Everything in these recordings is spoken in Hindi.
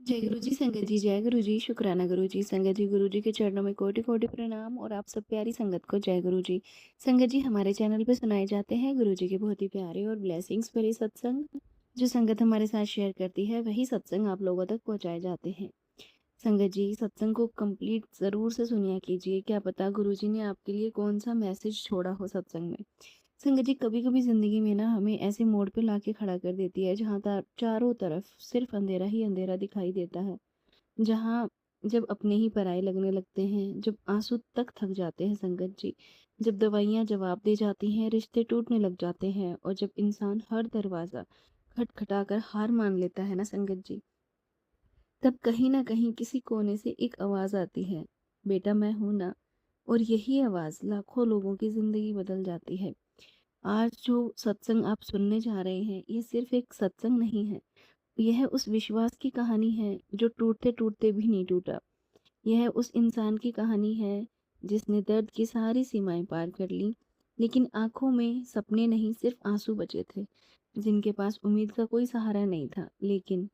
जय गुरु जी, संगत जी, जय गुरु जी, शुक्राना गुरु जी, संगत जी, गुरु जी के चरणों में कोटि-कोटि प्रणाम और आप सब प्यारी संगत को जय गुरु जी। संगत जी, हमारे चैनल पे सुनाए जाते हैं गुरु जी के बहुत ही प्यारे और ब्लेसिंग्स भरे सत्संग। जो संगत हमारे साथ शेयर करती है, वही सत्संग आप लोगों तक पहुँचाए जाते हैं। संगत जी, सत्संग को कंप्लीट ज़रूर से सुनिया कीजिए, क्या पता गुरु जी ने आपके लिए कौन-सा मैसेज छोड़ा हो सत्संग में। संगत जी, कभी-कभी ज़िंदगी में ना हमें ऐसे मोड़ पे लाके खड़ा कर देती है, जहाँ चारों तरफ सिर्फ अंधेरा ही अंधेरा दिखाई देता है। जहाँ जब अपने ही पराये लगने लगते हैं, जब आँसू तक थक जाते हैं संगत जी, जब दवाइयाँ जवाब दे जाती हैं, रिश्ते टूटने लग जाते हैं और जब इंसान हर दरवाज़ा खटखटाकर हार मान लेता है ना संगत जी, तब कहीं न कहीं किसी कोने से एक आवाज़ आती है, बेटा मैं हूँ ना। और यही आवाज़ लाखों लोगों की ज़िंदगी बदल जाती है। आज जो सत्संग आप सुनने जा रहे हैं, ये सिर्फ़ एक सत्संग नहीं है, यह उस विश्वास की कहानी है जो टूटते-टूटते भी नहीं टूटा। यह उस इंसान की कहानी है जिसने दर्द की सारी सीमाएं पार कर ली, लेकिन आंखों में सपने नहीं सिर्फ आंसू बचे थे। जिनके पास उम्मीद का कोई सहारा नहीं था, लेकिन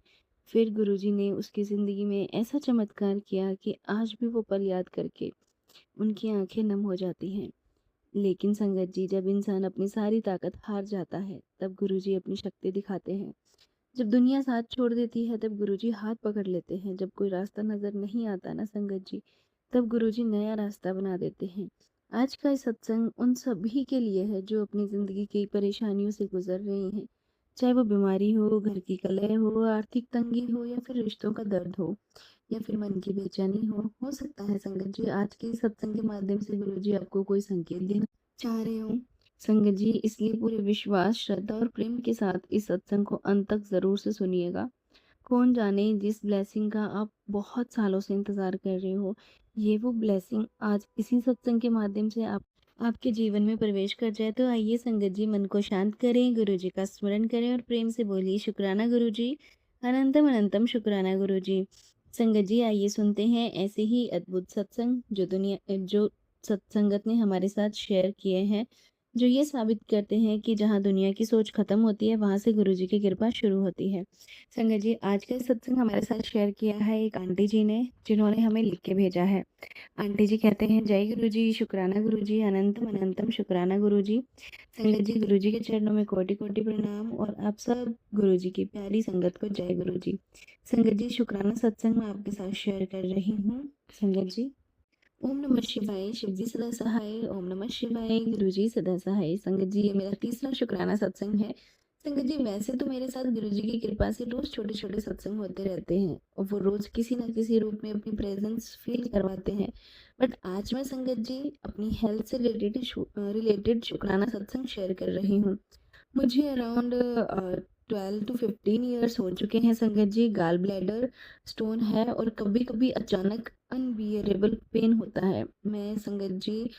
फिर गुरुजी ने उसकी ज़िंदगी में ऐसा चमत्कार किया कि आज भी वो पल याद करके उनकी आंखें नम हो जाती हैं। लेकिन संगत जी, जब इंसान अपनी सारी ताकत हार जाता है, तब गुरुजी अपनी शक्ति दिखाते हैं। जब दुनिया साथ छोड़ देती है, तब गुरुजी हाथ पकड़ लेते हैं। जब कोई रास्ता नज़र नहीं आता ना संगत जी, तब गुरुजी नया रास्ता बना देते हैं। आज का ये सत्संग उन सभी के लिए है जो अपनी ज़िंदगी की परेशानियों से गुजर रहे हैं। चाहे वो बीमारी हो, घर की कलह हो, आर्थिक तंगी हो या फिर रिश्तों का दर्द हो या फिर मन की बेचैनी हो सकता है संगत जी आज के इस सत्संग के माध्यम से गुरुजी आपको कोई संकेत देना चाह रहे हो। संगत जी, इसलिए पूरे विश्वास, श्रद्धा और प्रेम के साथ इस सत्संग को अंत तक ज़रूर से सुनिएगा। कौन जाने जिस ब्लेसिंग का आप बहुत सालों से इंतज़ार कर रहे हो, ये वो ब्लेसिंग आज इसी सत्संग के माध्यम से आप आपके जीवन में प्रवेश कर जाए। तो आइए संगत जी, मन को शांत करें, गुरु जी का स्मरण करें और प्रेम से बोलिए शुक्राना गुरु जी, अनंतम अनंतम शुक्राना गुरु जी। संगत जी, आइए सुनते हैं ऐसे ही अद्भुत सत्संग जो सत्संगत ने हमारे साथ शेयर किए हैं, जो ये साबित करते हैं कि जहाँ दुनिया की सोच खत्म होती है, वहाँ से गुरु जी की कृपा शुरू होती है। संगत जी, आज का सत्संग हमारे साथ शेयर किया है एक आंटी जी ने, जिन्होंने हमें लिख के भेजा है। आंटी जी कहते हैं, जय गुरु जी, शुक्राना गुरु जी, अनंतम अनंतम शुक्राना गुरु जी। संगत जी, गुरु जी के चरणों में कोटि कोटि प्रणाम और आप सब गुरु जी की प्यारी संगत को जय गुरु जी। संगत जी, शुक्राना सत्संग मैं आपके साथ शेयर कर रही हूँ। संगत जी, ओम नमः शिवाय, शिव जी सदा सहाय, ओम नमः शिवाय, गुरु जी सदा सहाय। संगत जी, ये मेरा तीसरा शुक्राना सत्संग है। संगत जी, वैसे तो मेरे साथ गुरु जी की कृपा से रोज छोटे छोटे सत्संग होते रहते हैं और वो रोज किसी ना किसी रूप में अपनी प्रेजेंस फील करवाते हैं। बट आज मैं संगत जी अपनी हेल्थ से रिलेटेड शुक्राना सत्संग शेयर कर रही हूँ। मुझे अराउंड 12 to 15 ईयर्स हो चुके हैं संगत जी। गाल ब्लैडर स्टोन है और कभी कभी अचानक अनबियरेबल पेन होता है। मैं संगत जी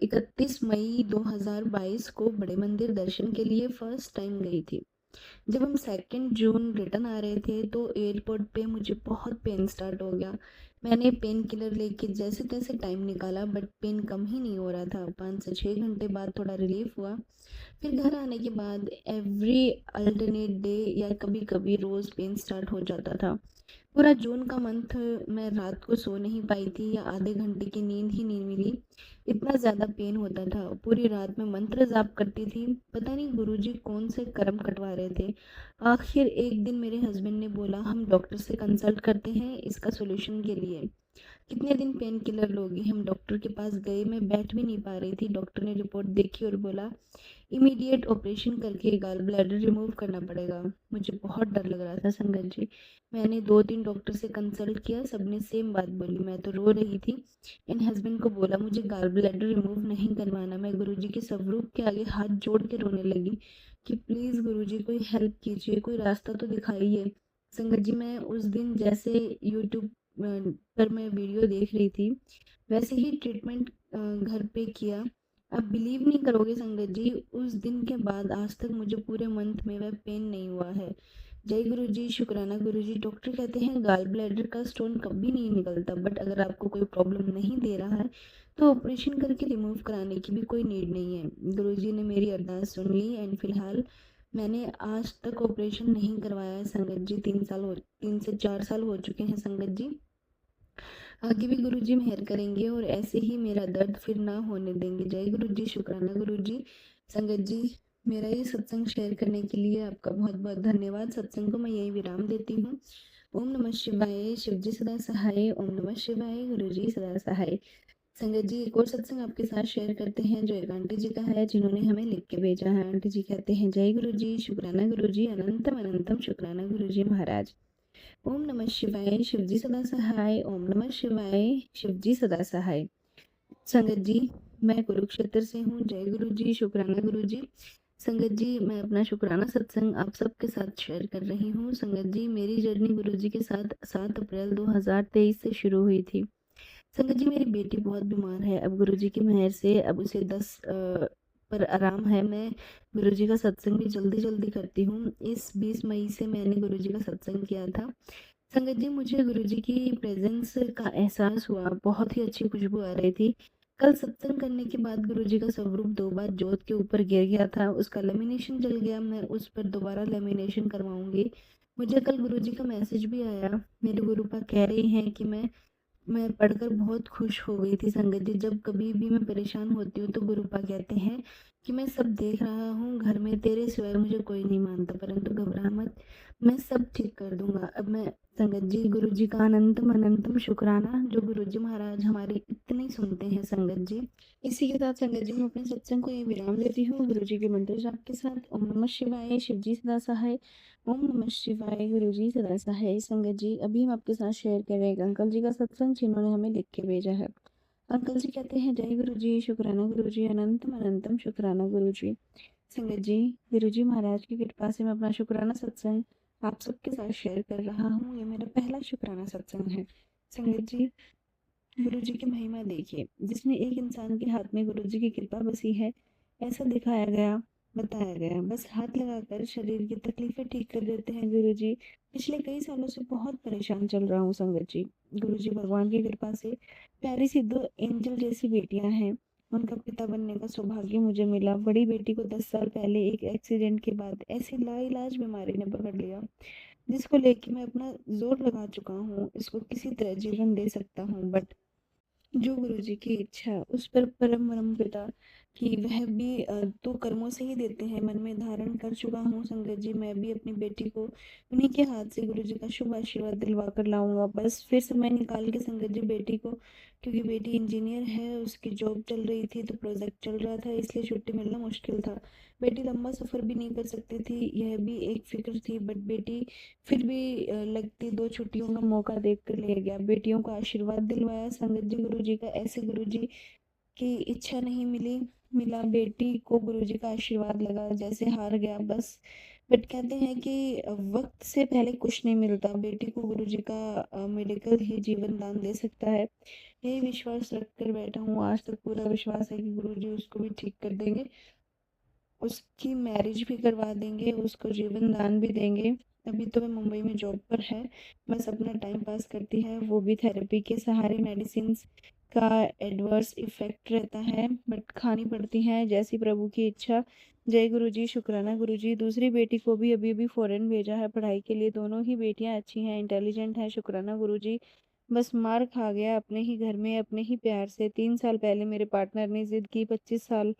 31 मई 2022 को बड़े मंदिर दर्शन के लिए फर्स्ट टाइम गई थी। जब हम 2 जून रिटर्न आ रहे थे तो एयरपोर्ट पे मुझे बहुत पेन स्टार्ट हो गया। मैंने पेन किलर लेके जैसे तैसे टाइम निकाला, बट पेन कम ही नहीं हो रहा था। 5 से 6 घंटे बाद थोड़ा रिलीफ हुआ। फिर घर आने के बाद एवरी अल्टरनेट डे या कभी कभी रोज़ पेन स्टार्ट हो जाता था। पूरा जून का मंथ मैं रात को सो नहीं पाई थी या आधे घंटे की नींद ही नहीं मिली। इतना ज़्यादा पेन होता था। पूरी रात में मंत्र जाप करती थी। पता नहीं गुरुजी कौन से कर्म कटवा रहे थे। आखिर एक दिन मेरे हस्बैंड ने बोला, हम डॉक्टर से कंसल्ट करते हैं इसका सोल्यूशन के लिए। कितने दिन पेन किलर लोगी। हम डॉक्टर के पास गए। मैं बैठ भी नहीं पा रही थी। डॉक्टर ने रिपोर्ट देखी और बोला, इमीडिएट ऑपरेशन करके गाल ब्लैडर रिमूव करना पड़ेगा। मुझे बहुत डर लग रहा था संगत जी। मैंने 2-3 डॉक्टर से कंसल्ट किया, सबने सेम बात बोली। मैं तो रो रही थी। इन हस्बैंड को बोला मुझे गाल ब्लैडर रिमूव नहीं करवाना। मैं गुरुजी के स्वरूप के आगे हाथ जोड़ के रोने लगी कि प्लीज़ गुरुजी कोई हेल्प कीजिए, कोई रास्ता तो दिखाइए। संगत जी, मैं उस दिन जैसे यूट्यूब पर मैं वीडियो देख रही थी, वैसे ही ट्रीटमेंट घर पे किया। आप बिलीव नहीं करोगे संगत जी, उस दिन के बाद आज तक मुझे पूरे मंथ में वह पेन नहीं हुआ है। जय गुरु जी, शुक्राना गुरु जी। डॉक्टर कहते हैं गाल ब्लैडर का स्टोन कभी नहीं निकलता, बट अगर आपको कोई प्रॉब्लम नहीं दे रहा है तो ऑपरेशन करके रिमूव कराने की भी कोई नीड नहीं है। गुरु जी ने मेरी अरदास सुन ली एंड फिलहाल मैंने आज तक ऑपरेशन नहीं करवाया है संगत जी। 3 से 4 साल हो चुके हैं संगत जी। आगे भी गुरुजी मेहर करेंगे और ऐसे ही मेरा दर्द फिर ना होने देंगे। जय गुरुजी, शुक्राना गुरुजी। संगत जी, मेरा ये सत्संग शेयर करने के लिए आपका बहुत बहुत धन्यवाद। सत्संग को मैं यही विराम देती हूँ। ओम नमः शिवाय। शिवजी सदा सहाय। ओम नमः शिवाय। गुरुजी सदा सहाय। संगत जी, एक और सत्संग आपके साथ शेयर करते हैं जो एक आंटी जी का है, जिन्होंने हमें लिख के भेजा है। आंटी जी कहते हैं, जय गुरुजी, शुक्राना गुरुजी, अनंतम अनंतम शुक्राना गुरुजी महाराज। ओम नमः शिवाय। शिवजी सदा सहाय। ओम नमः शिवाय। शिवजी सदा सहाय। संगत जी, मैं कुरुक्षेत्र से हूँ। जय गुरु जी, शुक्राना गुरु जी। संगत जी, मैं अपना शुक्राना सत्संग आप सबके साथ शेयर कर रही हूँ। संगत जी, मेरी जर्नी गुरु जी के साथ 7 अप्रैल 2023 से शुरू हुई थी। संगत जी, मेरी बेटी बहुत बीमार है। अब गुरु जी की मेहर से अब उसे 10 पर आराम है। मैं गुरु जी का सत्संग भी जल्दी जल्दी करती हूँ। इस 20 मई से मैंने गुरु जी का सत्संग किया था। संगत जी, मुझे गुरुजी की प्रेजेंस का एहसास हुआ। बहुत ही अच्छी खुशबू आ रही थी। कल सत्संग करने के बाद गुरुजी का स्वरूप 2 बार जोत के ऊपर गिर गया था। उसका लेमिनेशन जल गया। मैं उस पर दोबारा लेमिनेशन करवाऊंगी। मुझे कल गुरुजी का मैसेज भी आया। मेरे गुरुपा कह रही हैं कि मैं पढ़कर बहुत खुश हो गई थी। संगत जी, जब कभी भी मैं परेशान होती हूँ तो गुरुपा कहते हैं कि मैं सब देख रहा हूँ, घर में तेरे सिवाय मुझे कोई नहीं मानता, परंतु घबरा मत, मैं सब ठीक कर दूंगा। अब मैं संगत जी, गुरु जी का अनंतम अनंतम शुक्राना जो गुरु जी महाराज हमारी इतनी सुनते हैं संगत जी। इसी के साथ संगत जी, मैं अपने सत्संग को ये विराम देती हूँ गुरु जी के मंत्र जाप के साथ। ओम नमः शिवाय। शिवजी सदा सहाय। ओम नमः शिवाय। गुरु जी सदा सहाय। संगत जी, अभी हम आपके साथ शेयर कर रहे हैं एक अंकल जी का सत्संग, जिन्होंने हमें लिख के भेजा है। अंकल जी कहते हैं, जय गुरु जी, शुक्राना गुरु जी, अनंतम अनंतम शुक्राना गुरु जी। संगत जी, गुरु जी महाराज की कृपा से मैं अपना शुक्राना सत्संग आप सबके साथ शेयर कर रहा हूँ। ये मेरा पहला शुक्राना सत्संग है। संगत जी, गुरु जी की महिमा देखिए। जिसने एक इंसान के हाथ में गुरु जी की कृपा बसी है, ऐसा दिखाया गया, बताया गया। बस हाथ लगाकर शरीर की तकलीफें ठीक कर देते हैं गुरु जी। पिछले कई सालों से बहुत परेशान चल रहा हूँ संगत जी। गुरु जी भगवान की कृपा से प्यारी सी 2 एंजल जैसी बेटियां हैं। उनका पिता बनने का सौभाग्य मुझे मिला। बड़ी बेटी को 10 साल पहले एक एक्सीडेंट के बाद ऐसी लाइलाज बीमारी ने पकड़ लिया, जिसको लेके मैं अपना जोर लगा चुका हूँ, इसको किसी तरह जीवन दे सकता हूँ, बट जो गुरुजी की इच्छा उस पर परम ब्रह्म पिता की वह भी तो कर्मों से ही देते हैं, मन में धारण कर चुका हूँ संगत जी। मैं भी अपनी बेटी को उन्हीं के हाथ से गुरुजी का शुभ आशीर्वाद दिलवा कर लाऊंगा। बस फिर समय निकाल के संगत जी बेटी को, क्योंकि बेटी इंजीनियर है, उसकी जॉब चल रही थी तो प्रोजेक्ट चल रहा था, इसलिए छुट्टी मिलना मुश्किल था। बेटी लंबा सफर भी नहीं कर सकती थी, यह भी एक फिक्र थी, बट बेटी फिर भी लगती 2 छुट्टियों का मौका देख कर ले गया। बेटियों को आशीर्वाद दिलवाया संगत जी गुरु जी का। ऐसे गुरु जी की इच्छा नहीं मिला, बेटी को गुरु जी का आशीर्वाद लगा, जैसे हार गया बस। बट कहते हैं कि वक्त से पहले कुछ नहीं मिलता। बेटी को गुरु जी का मेडिकल ही जीवन दान दे सकता है, यही विश्वास रख कर बैठा हूँ। आज तक पूरा विश्वास है कि गुरु जी उसको भी ठीक कर देंगे, उसकी मैरिज भी करवा देंगे, उसको जीवन दान भी देंगे। अभी तो वह मुंबई में जॉब पर है, बस अपना टाइम पास करती है, वो भी थेरेपी के सहारे। मेडिसिन का एडवर्स इफेक्ट रहता है, बट खानी पड़ती हैं, जैसी प्रभु की इच्छा। जय गुरु जी, शुक्राना गुरु जी। दूसरी बेटी को भी अभी अभी फॉरेन भेजा है पढ़ाई के लिए। दोनों ही बेटियां अच्छी हैं, इंटेलिजेंट हैं, शुक्राना गुरु जी। बस मार खा गया अपने ही घर में, अपने ही प्यार से। 3 साल पहले मेरे पार्टनर ने जिद की 25 साल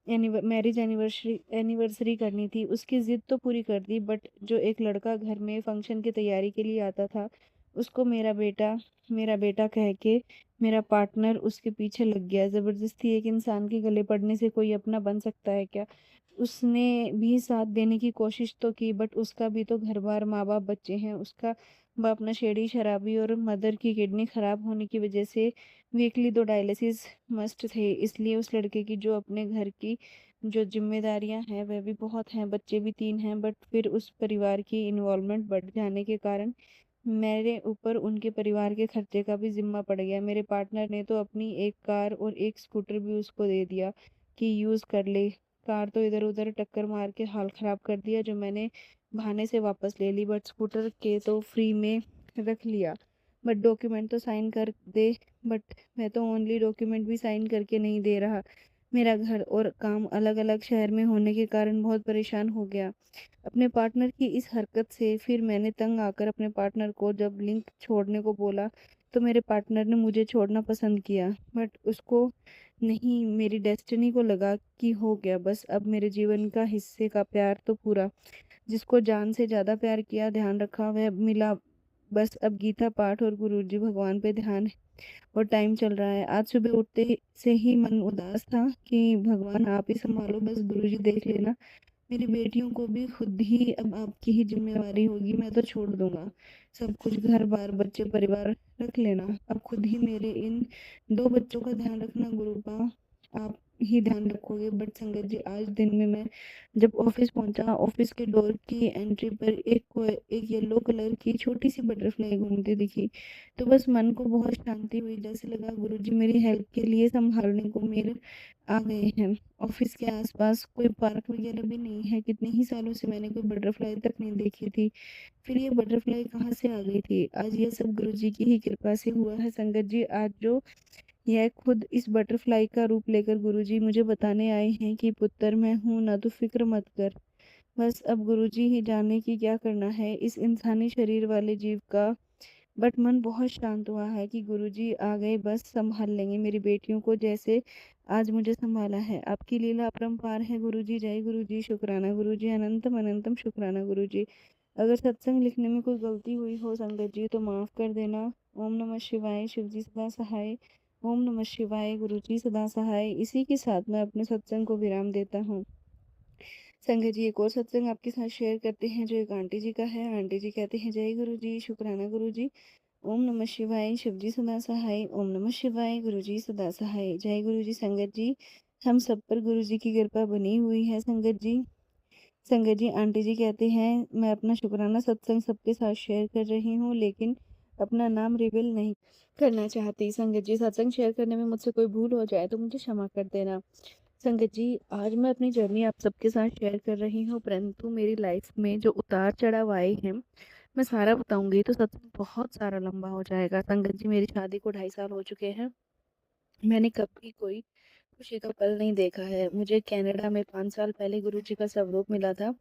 मैरिज एनिवर्सरी करनी थी। उसकी जिद तो पूरी कर दी, बट जो एक लड़का घर में फंक्शन की तैयारी के लिए आता था, उसको मेरा बेटा कह के मेरा पार्टनर उसके पीछे लग गया जबरदस्ती। एक इंसान के गले पड़ने से कोई अपना बन सकता है क्या? उसने भी साथ देने की कोशिश तो की, बट उसका भी तो घर बार, माँ बाप, बच्चे हैं। उसका बाप नशेड़ी शराबी और मदर की किडनी खराब होने की वजह से वीकली 2 डायलिसिस मस्ट थे। इसलिए उस लड़के की जो अपने घर की जो जिम्मेदारियां हैं वह भी बहुत हैं, बच्चे भी 3 हैं, बट फिर उस परिवार की इन्वॉल्वमेंट बढ़ जाने के कारण मेरे ऊपर उनके परिवार के खर्चे का भी जिम्मा पड़ गया। मेरे पार्टनर ने तो अपनी एक कार और एक स्कूटर भी उसको दे दिया कि यूज़ कर ले। कार तो इधर उधर टक्कर मार के हाल ख़राब कर दिया, जो मैंने बहाने से वापस ले ली, बट स्कूटर के तो फ्री में रख लिया। बट डॉक्यूमेंट तो साइन कर दे, बट मैं तो ओनली डॉक्यूमेंट भी साइन करके नहीं दे रहा। मेरा घर और काम अलग-अलग शहर में होने के कारण बहुत परेशान हो गया। अपने पार्टनर की इस हरकत से फिर मैंने तंग आकर अपने पार्टनर को जब लिंक छोड़ने को बोला, तो मेरे पार्टनर ने मुझे छोड़ना पसंद किया। बट उसको नहीं, मेरी डेस्टिनी को लगा कि हो गया बस, अब मेरे जीवन का हिस्से का प्यार तो पूरा। जिसको जान से ज़्यादा प्यार किया, ध्यान रखा, वह मिला। बस अब गीता पाठ और गुरुजी भगवान पे ध्यान और टाइम चल रहा है। आज सुबह उठते से ही मन उदास था कि भगवान आप ही सँभालो, बस गुरुजी देख लेना। मेरी बेटियों को भी खुद ही अब आपकी ही ज़िम्मेवारी होगी, मैं तो छोड़ दूँगा। सब कुछ घर-बार, बच्चे, परिवार रख लेना। अब खुद ही मेरे इन 2 बच्चों का ध्यान रखना गुरूपा, आप ही ध्यान रखोगे। बट संगत जी, आज दिन में मैं जब ऑफ़िस पहुँचा, ऑफ़िस के डोर की एंट्री पर एक येलो कलर की छोटी-सी बटरफ्लाई घूमती दिखी। तो बस मन को बहुत शांति हुई, जैसे लगा गुरुजी मेरी हेल्प के लिए सँभालने को मेरे आ गए हैं। ऑफिस के आसपास कोई पार्क वगैरह भी नहीं है। कितने ही सालों से मैंने कोई बटरफ्लाई तक नहीं देखी थी। फिर ये बटरफ्लाई कहाँ से आ गई थी? आज ये सब गुरुजी की ही कृपा से हुआ है संगत जी। आज जो यह खुद इस बटरफ्लाई का रूप लेकर गुरुजी मुझे बताने आए हैं कि पुत्र मैं हूँ ना, तो फिक्र मत कर। बस अब गुरुजी ही जाने कि क्या करना है इस इंसानी शरीर वाले जीव का। बट मन बहुत शांत हुआ है कि गुरुजी आ गए, बस संभाल लेंगे मेरी बेटियों को जैसे आज मुझे संभाला है। आपकी लीला अपरंपार है गुरुजी। जय गुरुजी, शुक्राना गुरुजी, अनंतम अनंतम शुक्राना गुरुजी। अगर सत्संग लिखने में कोई गलती हुई हो संगत जी तो माफ़ कर देना। ओम नमः शिवाय, शिव जी सदा सहाय। ओम नमः शिवाय, गुरुजी सदा सहाय। इसी के साथ मैं अपने सत्संग को विराम देता हूँ। संगत जी, एक और सत्संग आपके साथ शेयर करते हैं जो एक आंटी जी का है। आंटी जी कहते हैं, जय गुरुजी, शुक्राना गुरुजी। ओम नमः शिवाय, शिव जी सदा सहाय। ओम नमः शिवाय, गुरु जी सदा सहाय। जय गुरु जी। संगत जी, हम सब पर गुरु जी की कृपा बनी हुई है संगत जी। संगत जी, आंटी जी कहते हैं, मैं अपना शुक्राना सत्संग सबके साथ शेयर कर रही हूँ, लेकिन अपना नाम रिवील नहीं करना चाहती। संगत जी, सत्संग शेयर करने में मुझसे कोई भूल हो जाए तो मुझे क्षमा कर देना। संगत जी, आज मैं अपनी जर्नी आप सबके साथ शेयर कर रही हूँ, परंतु मेरी लाइफ में जो उतार चढ़ाव आए हैं, मैं सारा बताऊंगी तो सत्संग बहुत सारा लंबा हो जाएगा। संगत जी, मेरी शादी को 2.5 साल हो चुके हैं। मैंने कभी कोई खुशी का पल नहीं देखा है। मुझे कनाडा में 5 साल पहले गुरुजी का स्वरूप मिला था।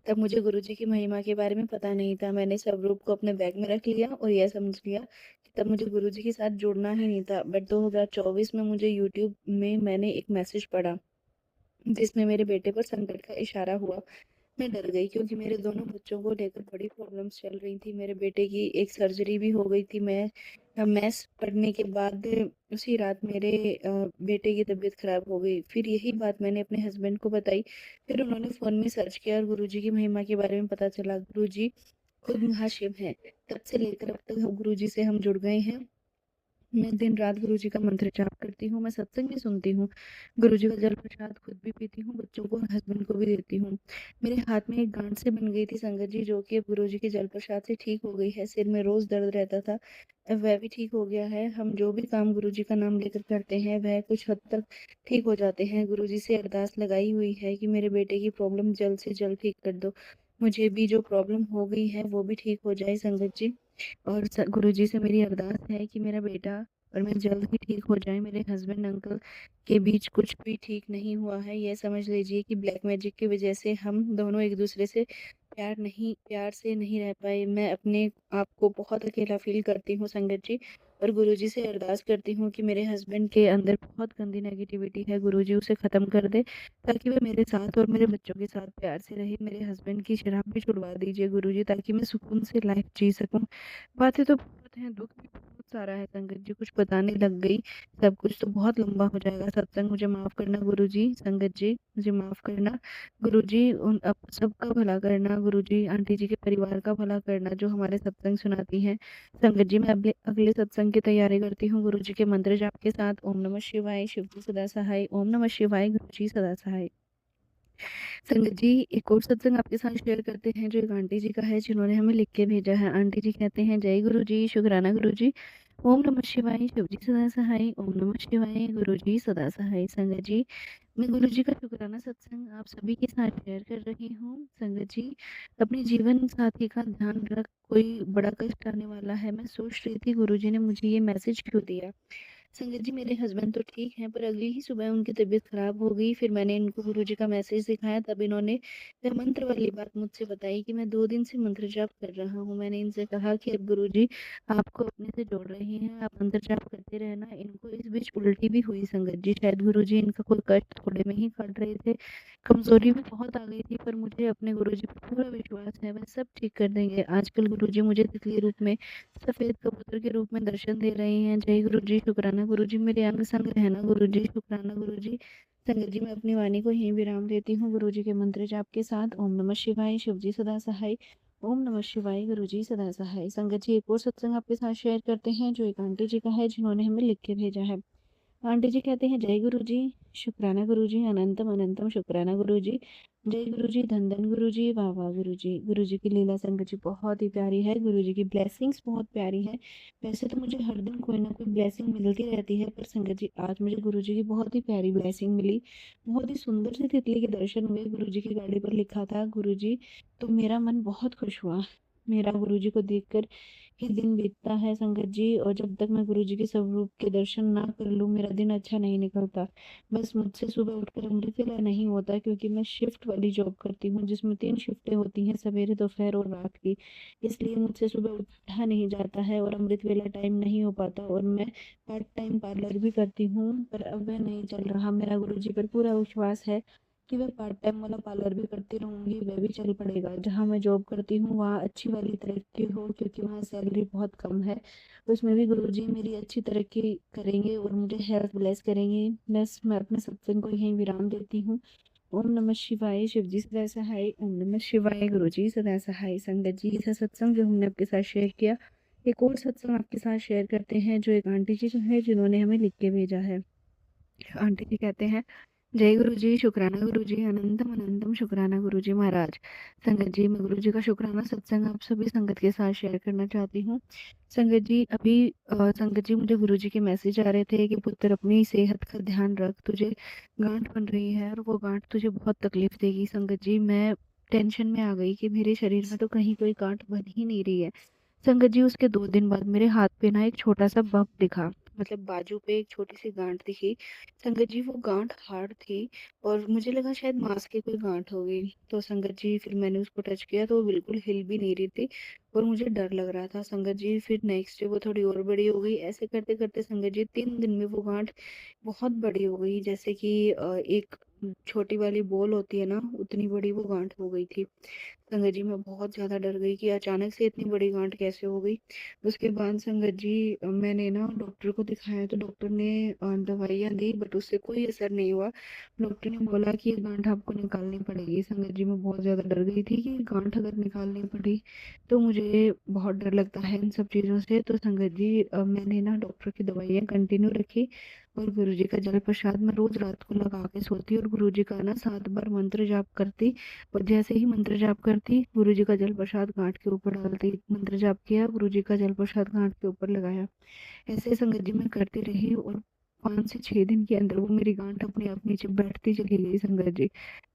तब मुझे गुरुजी की महिमा के बारे में पता नहीं था। मैंने स्वरूप को अपने बैग में रख लिया और यह समझ लिया कि तब मुझे गुरुजी के साथ जुड़ना ही नहीं था। बट 2024 में मुझे यूट्यूब में मैंने एक मैसेज पढ़ा जिसमें मेरे बेटे पर संकट का इशारा हुआ। मैं डर गई क्योंकि मेरे दोनों बच्चों को लेकर बड़ी प्रॉब्लम्स चल रही थी। मेरे बेटे की एक सर्जरी भी हो गई थी। मैथ्स पढ़ने के बाद उसी रात मेरे बेटे की तबीयत खराब हो गई। फिर यही बात मैंने अपने हस्बैंड को बताई। फिर उन्होंने फ़ोन में सर्च किया और गुरुजी की महिमा के बारे में पता चला। गुरुजी खुद महाशिव हैं। तब से लेकर अब तक गुरुजी से हम जुड़ गए हैं। मैं दिन रात गुरुजी का मंत्र जाप करती हूँ, मैं सत्संग भी सुनती हूँ, गुरुजी का जल प्रसाद खुद भी पीती हूँ, बच्चों को और हस्बैंड को भी देती हूँ। मेरे हाथ में एक गांठ से बन गई थी संगत जी, जो कि अब गुरुजी के जल प्रसाद से ठीक हो गई है। सिर में रोज दर्द रहता था, अब वह भी ठीक हो गया है। हम जो भी काम गुरुजी का नाम लेकर करते हैं वह कुछ हद तक ठीक हो जाते हैं। गुरुजी से अरदास लगाई हुई है कि मेरे बेटे की प्रॉब्लम जल्द से जल्द ठीक कर दो। मुझे भी जो प्रॉब्लम हो गई है वो भी ठीक हो जाए संगत जी। और गुरुजी से मेरी अरदास है कि मेरा बेटा और मैं जल्द ही ठीक हो जाए। मेरे हस्बैंड अंकल के बीच कुछ भी ठीक नहीं हुआ है। यह समझ लीजिए कि ब्लैक मैजिक की वजह से हम दोनों एक दूसरे से प्यार से नहीं रह पाए। मैं अपने आप को बहुत अकेला फील करती हूँ संगत जी, और गुरुजी से अरदास करती हूँ कि मेरे हस्बैंड के अंदर बहुत गंदी नेगेटिविटी है, गुरुजी उसे ख़त्म कर दे ताकि वह मेरे साथ और मेरे बच्चों के साथ प्यार से रहे। मेरे हस्बैंड की शराब भी छुड़वा दीजिए गुरुजी, ताकि मैं सुकून से लाइफ जी सकूँ। बातें तो बहुत हैं, दुख भी बहुत सारा है संगत जी, कुछ बताने लग गई सब कुछ तो बहुत लंबा हो जाएगा सत्संग। मुझे माफ़ करना गुरुजी। संगत जी, मुझे माफ़ करना गुरुजी। उन अब सबका भला करना गुरुजी, आंटी जी के परिवार का भला करना जो हमारे सत्संग सुनाती हैं। संगत जी, मैं अगले अगले सत्संग की तैयारी करती हूँ गुरुजी के मंत्र जाप के साथ। ओम नमः शिवाय, शिव जी सदा सहाय। ओम नमः शिवाय, गुरुजी सदा सहाय। संगत जी, एक और सत्संग आपके साथ शेयर करते हैं जो एक आंटी जी का है जिन्होंने हमें लिख के भेजा है। आंटी जी कहते हैं, जय गुरु जी, शुक्राना गुरु जी। ओम नमः शिवाय, शिव जी सदा सहाय। ओम नमः शिवाय, गुरु जी सदा सहाय। संगत जी, मैं गुरु जी का शुक्राना सत्संग आप सभी के साथ शेयर कर रही हूँ। संगत जी, अपने जीवन साथी का ध्यान रख, कोई बड़ा कष्ट आने वाला है। मैं सोच रही थी गुरु जी ने मुझे ये मैसेज क्यों दिया। संगत जी मेरे हस्बैंड तो ठीक हैं, पर अगली ही सुबह उनकी तबीयत खराब हो गई। फिर मैंने इनको गुरुजी का मैसेज दिखाया, तब इन्होंने वह मंत्र वाली बात मुझसे बताई कि मैं 2 दिन से मंत्र जाप कर रहा हूँ। मैंने इनसे कहा कि अब गुरुजी आपको अपने से जोड़ रहे हैं, आप मंत्र जाप करते रहना। इनको इस बीच उल्टी भी हुई संगत जी, शायद गुरुजी इनका कोई कष्ट थोड़े में ही काट रहे थे। कमज़ोरी भी बहुत आ गई थी, पर मुझे अपने गुरुजी पर पूरा विश्वास है, वह सब ठीक कर देंगे। आजकल गुरुजी मुझे तितली रूप में, सफ़ेद कबूतर के रूप में दर्शन दे रहे हैं। जय गुरुजी, शुक्राना गुरुजी, मेरे अंग संग रहना गुरुजी, शुक्राना गुरुजी। संगत जी मैं अपनी वाणी को यहीं विराम देती हूँ गुरुजी के मंत्र जाप के साथ। ओम नमः शिवाय, शिवजी सदा सहाय। ओम नमः शिवाय, गुरुजी सदा सहाय। संगत जी एक और सत्संग आपके साथ शेयर करते हैं, जो एक आंटी जी का है, जिन्होंने हमें लिख के भेजा है। आंटी जी कहते हैं, जय गुरुजी, शुक्राना गुरुजी, अनंतम अनंतम शुक्राना गुरुजी। जय गुरुजी, धन धन गुरुजी, वाह वाह गुरुजी। गुरुजी की लीला संगत जी बहुत ही प्यारी है, गुरुजी की ब्लेसिंग्स बहुत प्यारी है। वैसे तो मुझे हर दिन कोई ना कोई ब्लेसिंग मिलती रहती है, पर संगत जी आज मुझे गुरुजी की बहुत ही प्यारी ब्लेसिंग मिली। बहुत ही सुंदर सी तितली के दर्शन हुए। गुरुजी की गाड़ी पर लिखा था गुरुजी, तो मेरा मन बहुत खुश हुआ। मेरा गुरुजी को देखकर ही दिन बीतता है संगत जी, और जब तक मैं गुरुजी के स्वरूप के दर्शन ना कर लूँ, मेरा दिन अच्छा नहीं निकलता। बस मुझसे सुबह उठकर अमृत वेला नहीं होता, क्योंकि मैं शिफ्ट वाली जॉब करती हूँ, जिसमें 3 शिफ्टें होती हैं, सवेरे, दोपहर और रात की। इसलिए मुझसे सुबह उठा नहीं जाता है और अमृत वेला टाइम नहीं हो पाता। और मैं पार्ट टाइम पार्लर भी करती हूँ, पर अब वह नहीं चल रहा। मेरा गुरुजी पर पूरा विश्वास है कि मैं पार्ट टाइम वाला पार्लर भी करती रहूँगी, वह भी चल पड़ेगा। जहाँ मैं जॉब करती हूँ वहाँ अच्छी वाली तरक्की हो, क्योंकि वहाँ सैलरी बहुत कम है। उसमें भी गुरुजी मेरी अच्छी तरक्की करेंगे और मुझे हेल्थ ब्लेस करेंगे। बस मैं अपने सत्संग को यहीं विराम देती हूँ। ओम नमः शिवाय, शिवजी सदा सहाय। ओम नमः शिवाय, गुरुजी सदा सहाय। संगत जी यह सत्संग जो हमने आपके साथ शेयर किया, एक और सत्संग आपके साथ शेयर करते हैं, जो एक आंटी जी जो है, जिन्होंने हमें लिख के भेजा है। आंटी जी कहते हैं, जय गुरु जी, शुक्राना गुरु जी, अनंतम अनंतम शुक्राना गुरु जी महाराज। संगत जी मैं गुरु जी का शुक्राना सत्संग आप सभी संगत के साथ शेयर करना चाहती हूँ। संगत जी अभी संगत जी मुझे गुरु जी के मैसेज आ रहे थे कि पुत्र अपनी सेहत का ध्यान रख, तुझे गांठ बन रही है और वो गांठ तुझे बहुत तकलीफ देगी। संगत जी मैं टेंशन में आ गई कि मेरे शरीर में तो कहीं कोई गांठ बन ही नहीं रही है। संगत जी उसके 2 दिन बाद मेरे हाथ पे ना एक छोटा सा बम्प दिखा, मतलब बाजू पे एक छोटी सी गांठ दिखी। संगत जी वो गांठ हार्ड थी, और मुझे लगा शायद मांस की कोई गांठ होगी। तो संगत जी फिर मैंने उसको टच किया तो वो बिल्कुल हिल भी नहीं रही थी, और मुझे डर लग रहा था। संगत जी फिर नेक्स्ट डे वो थोड़ी और बड़ी हो गई। ऐसे करते करते संगत जी 3 दिन में वो गांठ बहुत बड़ी हो गई, जैसे कि एक छोटी वाली बॉल होती है ना, उतनी बड़ी वो गांठ हो गई थी। संगत जी मैं बहुत ज़्यादा डर गई कि अचानक से इतनी बड़ी गांठ कैसे हो गई। उसके बाद संगत जी मैंने ना डॉक्टर को दिखाया, तो डॉक्टर ने दवाइयाँ दी, बट उससे कोई असर नहीं हुआ। डॉक्टर ने बोला कि ये गांठ आपको निकालनी पड़ेगी। संगत जी मैं बहुत ज़्यादा डर गई थी कि गांठ अगर निकालनी पड़ी तो मुझे बहुत डर लगता है इन सब चीज़ों से। तो संगत जी मैंने ना डॉक्टर की दवाइयाँ कंटिन्यू रखी, और गुरुजी का जल प्रसाद मैं रोज रात को लगा के सोती, और गुरुजी का ना 7 बार मंत्र जाप करती। और जैसे ही मंत्र जाप करती, गुरुजी का जल प्रसाद गांठ के ऊपर डालती। मंत्र जाप किया, गुरुजी का जल प्रसाद गांठ के ऊपर लगाया। ऐसे संगत जी मैं करती रही, और 5 से 6 दिन के अंदर वो मेरी गांठ अपने आप नीचे बैठती चली गई संगत जी।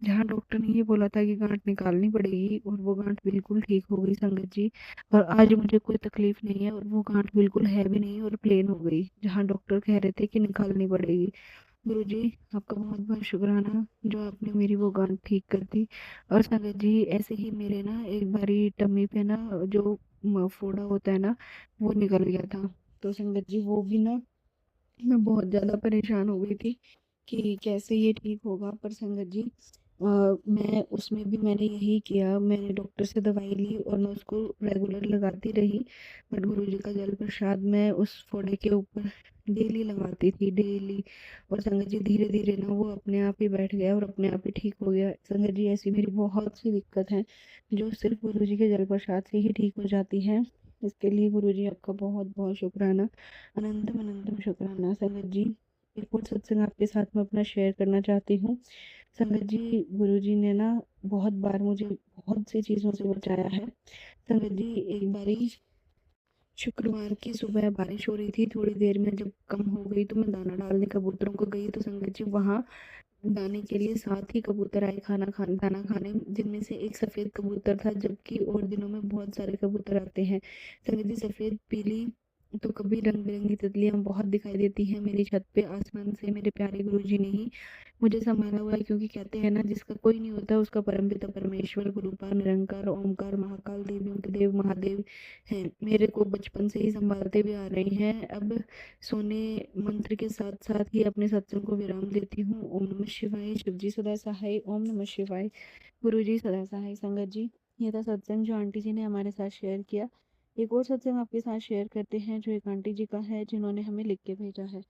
जहाँ डॉक्टर ने ये बोला था कि गांठ निकालनी पड़ेगी, और वो गांठ बिल्कुल ठीक हो गई संगत जी। और आज मुझे कोई तकलीफ नहीं है, और वो गांठ बिल्कुल है भी नहीं और प्लेन हो गई, जहाँ डॉक्टर कह रहे थे कि निकालनी पड़ेगी। गुरुजी आपका बहुत बहुत शुक्राना, जो आपने मेरी वो गांठ ठीक कर दी। और संगत जी ऐसे ही मेरे ना एक बारी टम्मी पे ना जो फोड़ा होता है ना, वो निकल गया था। तो संगत जी वो भी ना मैं बहुत ज़्यादा परेशान हो गई थी कि कैसे ये ठीक होगा। पर संगत जी मैं उसमें भी मैंने यही किया, मैंने डॉक्टर से दवाई ली और मैं उसको रेगुलर लगाती रही। बट गुरुजी का जल प्रसाद मैं उस फोड़े के ऊपर डेली लगाती थी, डेली। और संगत जी धीरे धीरे ना वो अपने आप ही बैठ गया और अपने आप ही ठीक हो गया। संगत जी ऐसी मेरी बहुत सी दिक्कत है, जो सिर्फ गुरुजी के जल प्रसाद से ही ठीक हो जाती है। इसके लिए गुरुजी आपका बहुत बहुत शुक्राना, अनंतम अनंतम शुक्राना। संगत जी एक और सत्संग आपके साथ में अपना शेयर करना चाहती हूँ। संगत जी गुरुजी ने ना बहुत बार मुझे बहुत सी चीज़ों से बचाया है। संगत जी एक बारी शुक्रवार की सुबह बारिश हो रही थी, थोड़ी देर में जब कम हो गई तो मैं दाना डालने कबूतरों को गई। तो संगत जी वहाँ दाने के लिए 7 ही कबूतर आए दाना खाने, जिनमें से एक सफ़ेद कबूतर था, जबकि और दिनों में बहुत सारे कबूतर आते हैं। संगत जी सफ़ेद पीली तो कभी रंग-बिरंगी तितलियाँ बहुत दिखाई देती हैं मेरी छत पे आसमान से। मेरे प्यारे गुरुजी ने ही मुझे सँभाला हुआ है, क्योंकि कहते हैं ना, जिसका कोई नहीं होता उसका परमपिता परमेश्वर, गुरुपार, निरंकार, ओमकार, महाकाल, देवियों के देव महादेव हैं। मेरे को बचपन से ही सँभालते भी आ रहे हैं। अब सोने मंत्र के साथ-साथ ही अपने सत्संग को विराम देती हूँ। ओम नमः शिवाय। शिव जी सदा सहाय। ओम नमः शिवाय। गुरुजी सदा सहाय। संगत जी, ये था सत्संग जो आंटी जी ने हमारे साथ शेयर किया। एक और सत्संग आपके साथ शेयर करते हैं, जो एक आंटी जी का है, जिन्होंने हमें लिख के भेजा है।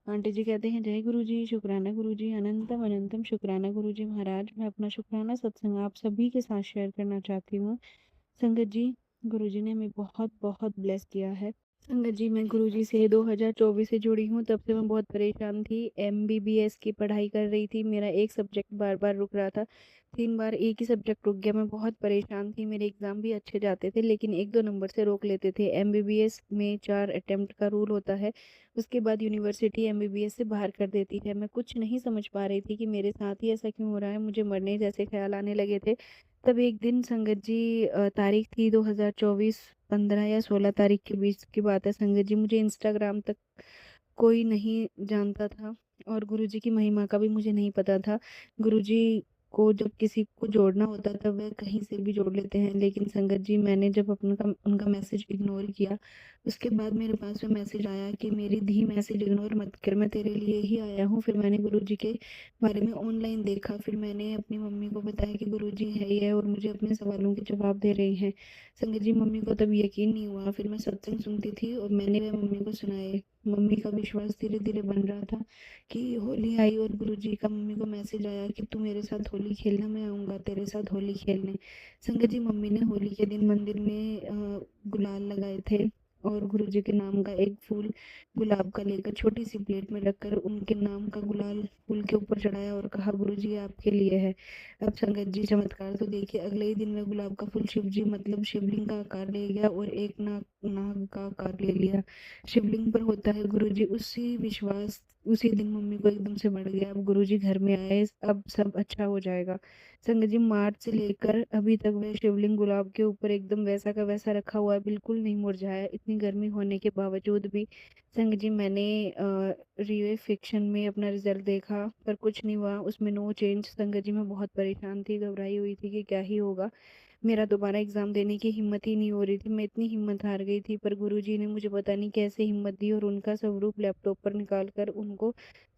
आंटी जी कहते हैं, जय गुरु जी, शुक्राना गुरु जी, अनंतम अनंतम शुक्राना गुरु जी महाराज। मैं अपना शुक्राना सत्संग आप सभी के साथ शेयर करना चाहती हूँ। संगत जी, गुरु जी ने हमें बहुत बहुत ब्लेस किया है। संगत जी, मैं गुरु जी से 2024 से जुड़ी हूँ। तब से मैं बहुत परेशान थी। MBBS की पढ़ाई कर रही थी। मेरा एक सब्जेक्ट बार बार रुक रहा था। 3 बार एक ही सब्जेक्ट रुक गया। मैं बहुत परेशान थी। मेरे एग्ज़ाम भी अच्छे जाते थे, लेकिन 1-2 नंबर से रोक लेते थे। MBBS में 4 अटेम्प्ट का रूल होता है। उसके बाद यूनिवर्सिटी MBBS से बाहर कर देती है। मैं कुछ नहीं समझ पा रही थी कि मेरे साथ ही ऐसा क्यों हो रहा है। मुझे मरने जैसे ख़्याल आने लगे थे। तब एक दिन संगत जी, तारीख थी 2024, 15 या 16 तारीख के बीच की बात है। संगत जी, मुझे इंस्टाग्राम तक कोई नहीं जानता था, और गुरुजी की महिमा का भी मुझे नहीं पता था। गुरुजी को जब किसी को जोड़ना होता था, वह कहीं से भी जोड़ लेते हैं। लेकिन संगत जी, मैंने जब अपना उनका मैसेज इग्नोर किया, उसके बाद मेरे पास में मैसेज आया कि मेरी धी मैसेज इग्नोर मत कर, मैं तेरे लिए ही आया हूँ। फिर मैंने गुरुजी के बारे में ऑनलाइन देखा। फिर मैंने अपनी मम्मी को बताया कि गुरुजी है ही है और मुझे अपने सवालों के जवाब दे रहे हैं। संगत जी, मम्मी को तब यकीन नहीं हुआ। फिर मैं सत्संग सुनती थी और मैंने वह मम्मी को सुनाए। मम्मी का विश्वास धीरे धीरे बन रहा था कि होली आई, और गुरुजी का मम्मी को मैसेज आया कि तू मेरे साथ होली खेलना, मैं आऊँगा तेरे साथ होली खेलने। संगत जी, मम्मी ने होली के दिन मंदिर में गुलाल लगाए थे, और गुरुजी के नाम का एक फूल गुलाब का लेकर छोटी सी प्लेट में रखकर उनके नाम का गुलाल फूल के ऊपर चढ़ाया और कहा, गुरुजी ये आपके लिए है। अब संगत जी, चमत्कार तो देखिए, अगले ही दिन में गुलाब का फूल शिव जी मतलब शिवलिंग का आकार ले गया और एक नाग का आकार ले लिया। शिवलिंग पर होता है गुरुजी। उसी विश्वास उसी दिन मम्मी को एकदम से बढ़ गया। अब गुरुजी घर में आए, अब सब अच्छा हो जाएगा। संगत जी, मार्च से लेकर अभी तक वह शिवलिंग गुलाब के ऊपर एकदम वैसा का वैसा रखा हुआ है, बिल्कुल नहीं मुरझाया, इतनी गर्मी होने के बावजूद भी। संगत जी, मैंने रीवेरिफिकेशन में अपना रिजल्ट देखा, पर कुछ नहीं हुआ, उसमें नो चेंज। संगत जी, मैं बहुत परेशान थी, घबराई हुई थी कि क्या ही होगा। मेरा दोबारा एग्ज़ाम देने की हिम्मत ही नहीं हो रही थी। मैं इतनी हिम्मत हार गई थी, पर गुरुजी ने मुझे पता नहीं कैसे हिम्मत दी, और उनका स्वरूप लैपटॉप पर निकाल कर उनको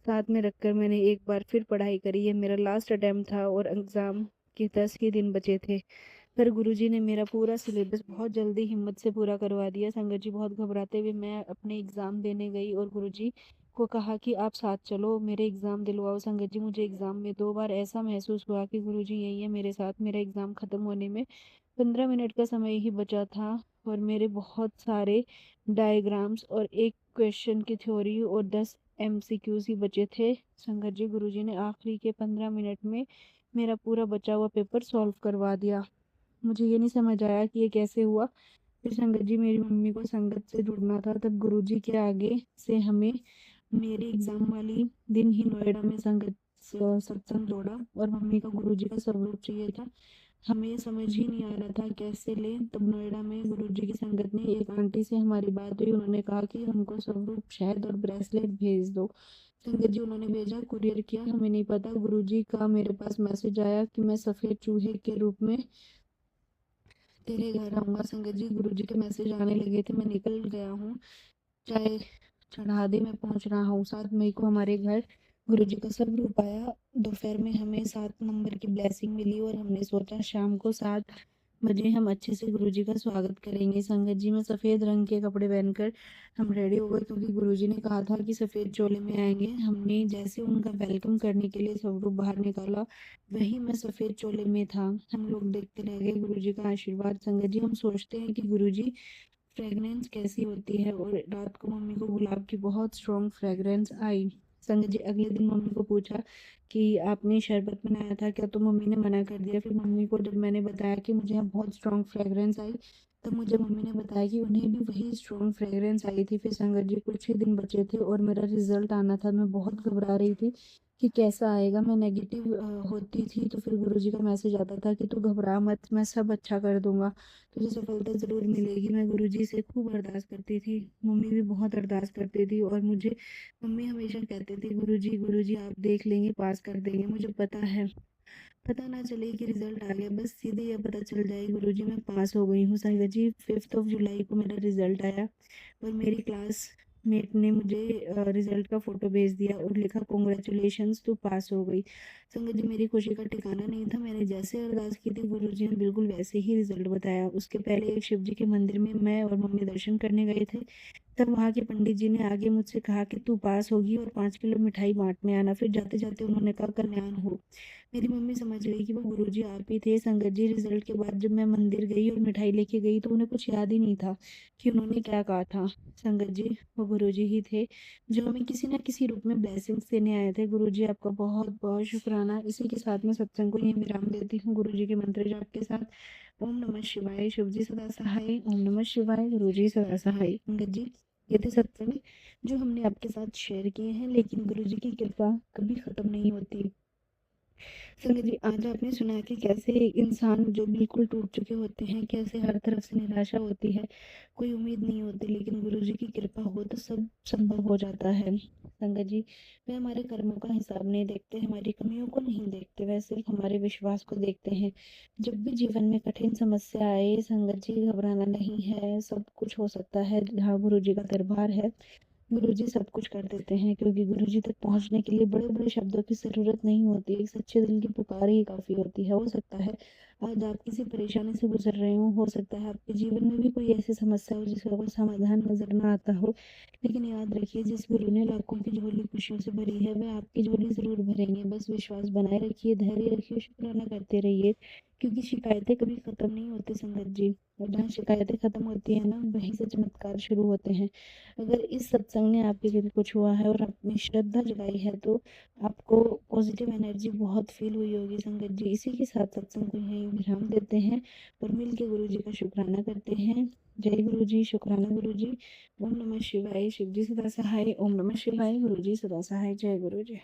साथ में रखकर मैंने एक बार फिर पढ़ाई करी। ये मेरा लास्ट अटेम्प्ट था और एग्ज़ाम के 10 ही दिन बचे थे। पर गुरुजी ने मेरा पूरा सिलेबस बहुत जल्दी हिम्मत से पूरा करवा दिया। संगत जी, बहुत घबराते हुए मैं अपने एग्ज़ाम देने गई और गुरुजी को कहा कि आप साथ चलो, मेरे एग्ज़ाम दिलवाओ। संगत जी, मुझे एग्ज़ाम में 2 बार ऐसा महसूस हुआ कि गुरुजी यही है मेरे साथ। मेरा एग्ज़ाम ख़त्म होने में 15 मिनट का समय ही बचा था, और मेरे बहुत सारे डायग्राम्स और एक क्वेश्चन की थ्योरी और 10 MCQs ही बचे थे। संगत जी, गुरुजी ने आखिरी के 15 मिनट में मेरा पूरा बचा हुआ पेपर सॉल्व करवा दिया। मुझे ये नहीं समझ आया कि ये कैसे हुआ। फिर संगत जी, मेरी मम्मी को संगत से जुड़ना था, तब गुरुजी के आगे से हमें मेरे एग्ज़ाम वाली दिन ही नोएडा में संगत सत्संग जोड़ा, और मम्मी को गुरुजी का स्वरूप चाहिए था। हमें समझ ही नहीं आ रहा था कैसे लें। तब नोएडा में गुरुजी की संगत ने एक आंटी से हमारी बात हुई। उन्होंने कहा कि हमको स्वरूप शहद और ब्रेसलेट भेज दो। संगत जी, उन्होंने भेजा, कुरियर किया, हमें नहीं पता। गुरुजी का मेरे पास मैसेज आया कि मैं सफ़ेद चूहे के रूप में तेरे घर आऊँगा। संगत जी, गुरुजी के मैसेज आने लगे थे। मैं निकल गया हूँ, चाहे चढ़ा दे, मैं पहुँच रहा हूँ। 7 मई को हमारे घर गुरुजी का सब रूप आया। दोपहर में हमें 7 नंबर की ब्लेसिंग मिली, और हमने सोचा शाम को 7 बजे हम अच्छे से गुरुजी का स्वागत करेंगे। संगत जी, में सफ़ेद रंग के कपड़े पहनकर हम रेडी हो गए, क्योंकि गुरुजी ने कहा था कि सफ़ेद चोले में आएंगे। हमने जैसे उनका वेलकम करने के लिए स्वरूप बाहर निकाला, वही मैं सफ़ेद चोले में था। हम लोग देखते रह गए गुरुजी का आशीर्वाद। संगत जी, हम सोचते हैं कि गुरुजी फ्रेगनेंस कैसी होती है, और रात को मम्मी को गुलाब की बहुत स्ट्रॉन्ग फ्रेगरेंस आई। संगत जी, अगले दिन मम्मी को पूछा कि आपने शरबत बनाया था क्या, तो मम्मी ने मना कर दिया। फिर मम्मी को जब मैंने बताया कि मुझे यहाँ बहुत स्ट्रॉन्ग फ्रेगरेंस आई, तब मुझे मम्मी ने बताया कि उन्हें भी वही स्ट्रॉन्ग फ्रेग्रेंस आई थी। फिर संगत जी कुछ ही दिन बचे थे और मेरा रिजल्ट आना था। मैं बहुत घबरा रही थी कि कैसा आएगा। मैं नेगेटिव होती थी तो फिर गुरुजी का मैसेज आता था कि तू घबरा मत, मैं सब अच्छा कर दूंगा, तुझे सफलता ज़रूर मिलेगी। मैं गुरुजी से खूब अरदास करती थी, मम्मी भी बहुत अरदास करती थी और मुझे मम्मी हमेशा कहते थे गुरुजी गुरुजी आप देख लेंगे, पास कर देंगे। मुझे पता है, पता ना चले कि रिजल्ट आ गया, बस सीधे ये पता चल जाए गुरुजी मैं पास हो गई हूँ। संगत जी 5 जुलाई को मेरा रिजल्ट आया और मेरी क्लासमेट ने मुझे रिजल्ट का फोटो भेज दिया और लिखा कॉन्ग्रेचुलेशंस तू पास हो गई। संगत जी मेरी खुशी का ठिकाना नहीं था। मैंने जैसे अरदास की थी गुरुजी ने बिल्कुल वैसे ही रिजल्ट बताया। उसके पहले एक शिव जी के मंदिर में मैं और मम्मी दर्शन करने गए थे। तब वहाँ के पंडित जी ने आगे मुझसे कहा कि तू पास होगी और 5 किलो मिठाई बांटने आना। फिर जाते जाते उन्होंने कहा कल्याण हो। मेरी मम्मी समझ गई कि वो गुरुजी आप ही थे। संगत जी रिजल्ट के बाद जब मैं मंदिर गई और मिठाई लेके गई तो उन्हें कुछ याद ही नहीं था कि उन्होंने क्या कहा था। संगत जी वो गुरुजी ही थे जो हमें किसी न किसी रूप में ब्लेसिंग्स देने आए थे। गुरुजी आपका बहुत बहुत शुक्राना। इसी के साथ में सत्संग को यहीं विराम देती हूँ गुरुजी के मंत्र जाप के साथ। ओम नमः शिवाय, शिव जी सदा सहाय। ओम नमः शिवाय, गुरुजी सदा सहाय। संगत जी ये थे सत्संग जो हमने आपके साथ शेयर किए हैं, लेकिन गुरुजी की कृपा कभी खत्म नहीं होती। संगत जी आज आपने सुना कि कैसे एक इंसान जो बिल्कुल टूट चुके होते हैं, कैसे हर तरफ से निराशा होती है, कोई उम्मीद नहीं होती, लेकिन गुरुजी की कृपा हो तो सब संभव हो जाता है। संगत जी वे हमारे कर्मों का हिसाब नहीं देखते, हमारी कमियों को नहीं देखते, वह सिर्फ हमारे विश्वास को देखते हैं। जब भी जीवन में कठिन समस्या आए संगत जी घबराना नहीं है, सब कुछ हो सकता है जहाँ गुरुजी का दरबार है। गुरुजी सब कुछ कर देते हैं, क्योंकि गुरुजी तक पहुंचने के लिए बड़े बड़े शब्दों की जरूरत नहीं होती, एक सच्चे दिल की पुकार ही काफी होती है। हो सकता है आज आप किसी परेशानी से गुजर रहे हो सकता है आपके जीवन में भी कोई ऐसी समस्या हो जिसका कोई समाधान नजर ना आता हो, लेकिन याद रखिए जिस गुरु ने लाखों की झोली खुशियों से भरी है वह आपकी झोली जरूर भरेंगे। बस विश्वास बनाए रखिए, धैर्य रखिए, शुक्राना करते रहिए, क्योंकि शिकायतें कभी खत्म नहीं होती संगत जी। और जहाँ शिकायतें खत्म होती है ना वहीं से चमत्कार शुरू होते हैं। अगर इस सत्संग ने आपके दिल को छुआ है और अपनी श्रद्धा जगाई है तो आपको पॉजिटिव एनर्जी बहुत फील हुई होगी संगत जी। इसी के साथ सत्संग को यहीं विराम देते हैं और मिल के गुरु जी का शुक्राना करते हैं। जय गुरु जी, शुक्राना गुरु जी। ओम नमः शिवाय, शिव जी सदा सहाय। ओम नमः शिवाय, गुरु जी सदा सहाय। जय गुरु जी।